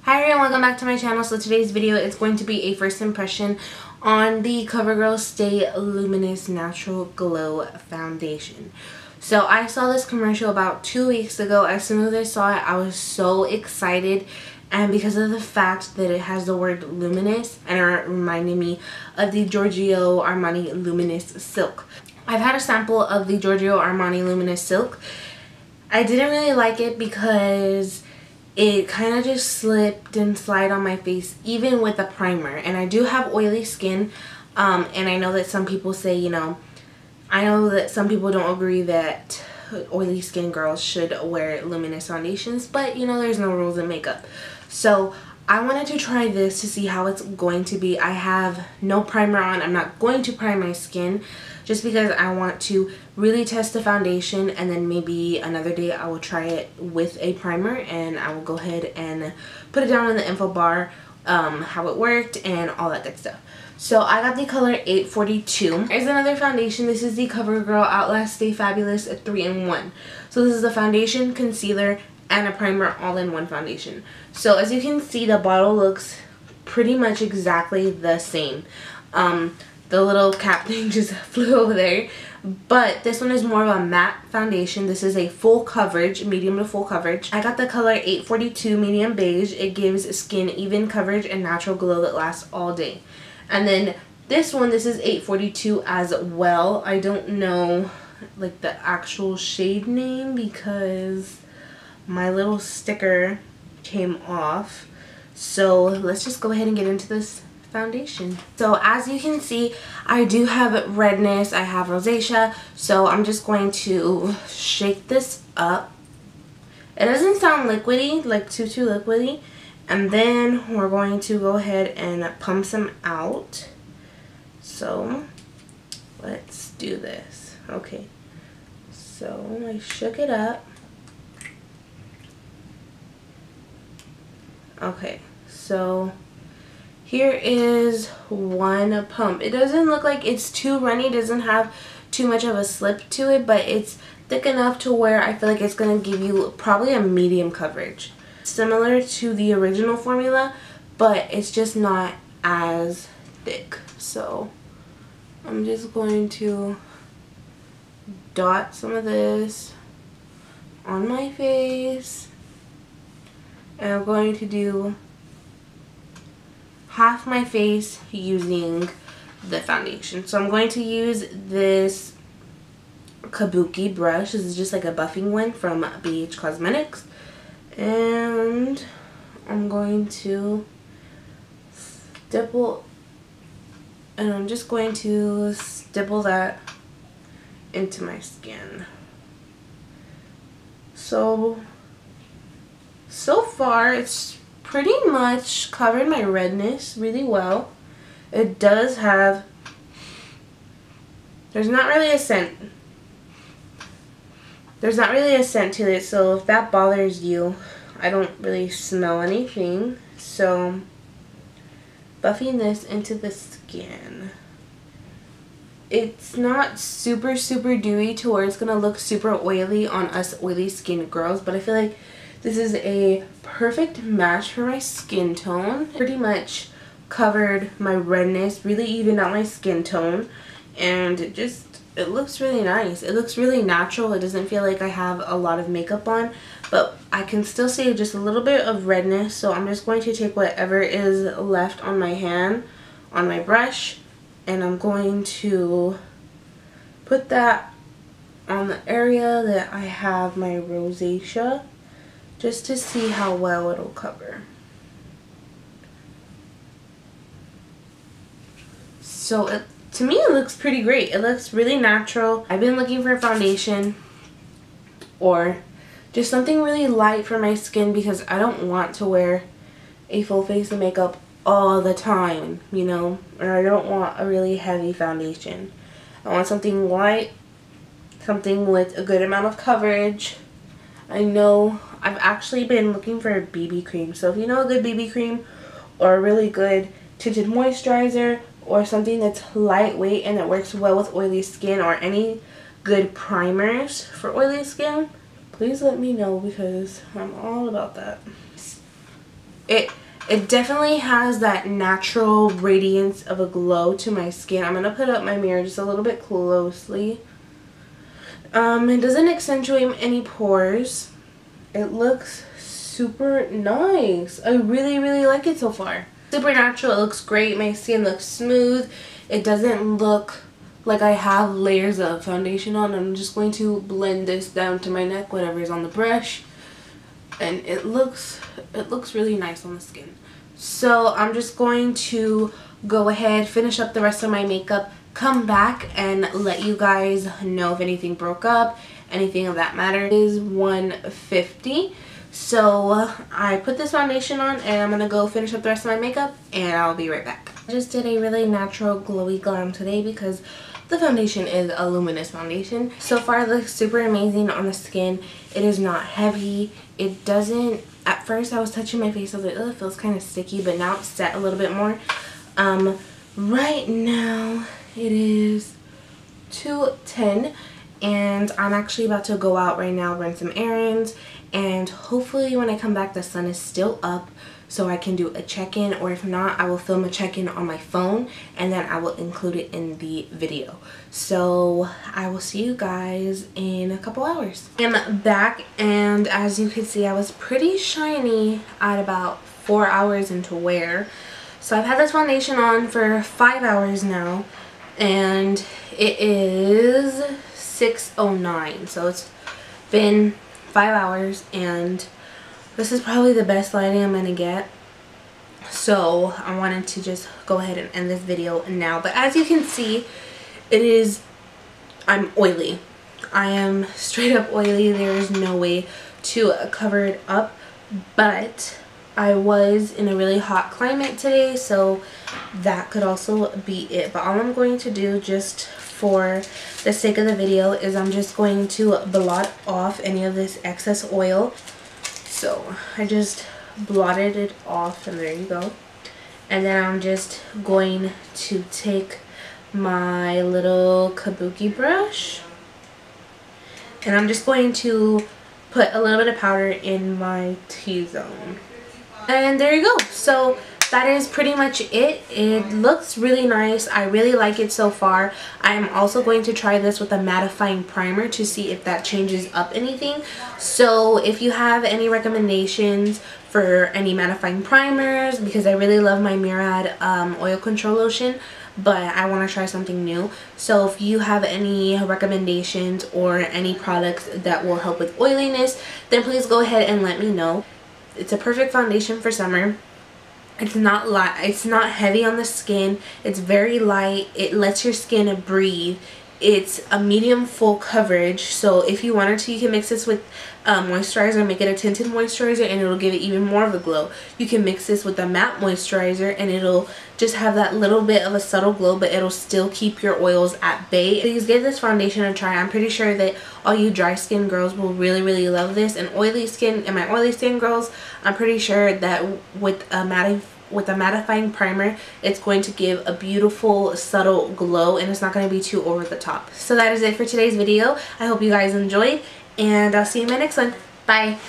Hi everyone, welcome back to my channel. So today's video is going to be a first impression on the Covergirl Stay Luminous Natural Glow Foundation. So I saw this commercial about 2 weeks ago. As soon as I saw it, I was so excited, and because of the fact that it has the word luminous, and it reminded me of the Giorgio Armani Luminous Silk. I've had a sample of the Giorgio Armani Luminous Silk. I didn't really like it because it kind of just slipped and slid on my face even with a primer, and I do have oily skin, and I know that some people say, I know that some people don't agree that oily skin girls should wear luminous foundations, but there's no rules in makeup. So I wanted to try this to see how it's going to be. I have no primer on. I'm not going to prime my skin just because I want to really test the foundation, and then maybe another day I will try it with a primer, and I will go ahead and put it down in the info bar how it worked and all that good stuff. So I got the color 842. Here's another foundation. This is the Covergirl Outlast Stay Fabulous 3-in-1. So this is a foundation, concealer, and a primer all in one foundation. So as you can see, the bottle looks pretty much exactly the same. The little cap thing just flew over there. But this one is more of a matte foundation. This is a full coverage, medium to full coverage. I got the color 842 medium beige. It gives skin even coverage and natural glow that lasts all day. And then this one, this is 842 as well. I don't know like the actual shade name because my little sticker came off. So let's just go ahead and get into this foundation. So as you can see, I do have redness, I have rosacea, so I'm just going to shake this up. It doesn't sound liquidy, like too liquidy, and then we're going to go ahead and pump some out. So let's do this. Okay, so I shook it up. Okay, so here is one pump. It doesn't look like it's too runny. It doesn't have too much of a slip to it, but it's thick enough to where I feel like it's going to give you probably a medium coverage. Similar to the original formula, but it's just not as thick. So I'm just going to dot some of this on my face, and I'm going to do half my face using the foundation. So I'm going to use this kabuki brush. This is just like a buffing one from BH Cosmetics, and I'm going to stipple, and I'm just going to stipple that into my skin. So far it's pretty much covered my redness really well. It does have, there's not really a scent to it, so if that bothers you, I don't really smell anything. So buffing this into the skin, it's not super dewy to where it's gonna look super oily on us oily skin girls, but I feel like this is a perfect match for my skin tone. Pretty much covered my redness, really evened out my skin tone, and it looks really nice. It looks really natural. It doesn't feel like I have a lot of makeup on, but I can still see just a little bit of redness. So I'm just going to take whatever is left on my hand, on my brush, and I'm going to put that on the area that I have my rosacea, just to see how well it'll cover. So to me it looks pretty great. It looks really natural. I've been looking for a foundation or just something really light for my skin because I don't want to wear a full face of makeup all the time, or I don't want a really heavy foundation. I want something light, something with a good amount of coverage. I know I've actually been looking for a BB cream, so if you know a good BB cream or a really good tinted moisturizer or something that's lightweight and that works well with oily skin, or any good primers for oily skin, please let me know because I'm all about that. It definitely has that natural radiance of a glow to my skin. I'm going to put up my mirror just a little bit closely. It doesn't accentuate any pores. It looks super nice. I really, really like it so far. Super natural. It looks great. My skin looks smooth. It doesn't look like I have layers of foundation on. I'm just going to blend this down to my neck, whatever is on the brush. And it looks really nice on the skin. So I'm just going to go ahead, finish up the rest of my makeup, come back and let you guys know if anything broke up, anything of that matter. It is 1:50. So I put this foundation on and I'm gonna go finish up the rest of my makeup and I'll be right back. I just did a really natural glowy glam today because the foundation is a Luminous foundation. So far it looks super amazing on the skin. It is not heavy. It doesn't, at first I was touching my face, I was like, oh, it feels kind of sticky, but now it's set a little bit more. Right now it is 2:10 and I'm actually about to go out right now, run some errands, and hopefully when I come back the sun is still up so I can do a check-in, or if not, I will film a check-in on my phone and then I will include it in the video. So I will see you guys in a couple hours. I'm back, and as you can see, I was pretty shiny at about 4 hours into wear. So I've had this foundation on for 5 hours now, and it is 6:09. So it's been 5 hours, and this is probably the best lighting I'm gonna get. So I wanted to just go ahead and end this video now. But as you can see, I'm oily. I am straight up oily. There is no way to cover it up. But I was in a really hot climate today, so that could also be it. But all I'm going to do, just for the sake of the video, is I'm just going to blot off any of this excess oil. So I just blotted it off, and there you go. And then I'm just going to take my little kabuki brush and I'm just going to put a little bit of powder in my T-zone. And there you go. So that is pretty much it. It looks really nice. I really like it so far. I'm also going to try this with a mattifying primer to see if that changes up anything. So if you have any recommendations for any mattifying primers, because I really love my Murad oil control lotion, but I want to try something new. So if you have any recommendations or any products that will help with oiliness, then please go ahead and let me know. It's a perfect foundation for summer. It's not light, it's not heavy on the skin. It's very light. It lets your skin breathe. It's a medium full coverage, so if you wanted to, you can mix this with moisturizer, make it a tinted moisturizer, and it'll give it even more of a glow. You can mix this with a matte moisturizer and it'll just have that little bit of a subtle glow, but it'll still keep your oils at bay. Please give this foundation a try. I'm pretty sure that all you dry skin girls will really love this, and oily skin, and my oily skin girls, I'm pretty sure that with a mattifying primer, it's going to give a beautiful subtle glow, and it's not going to be too over the top. So that is it for today's video. I hope you guys enjoyed, and I'll see you in my next one. Bye.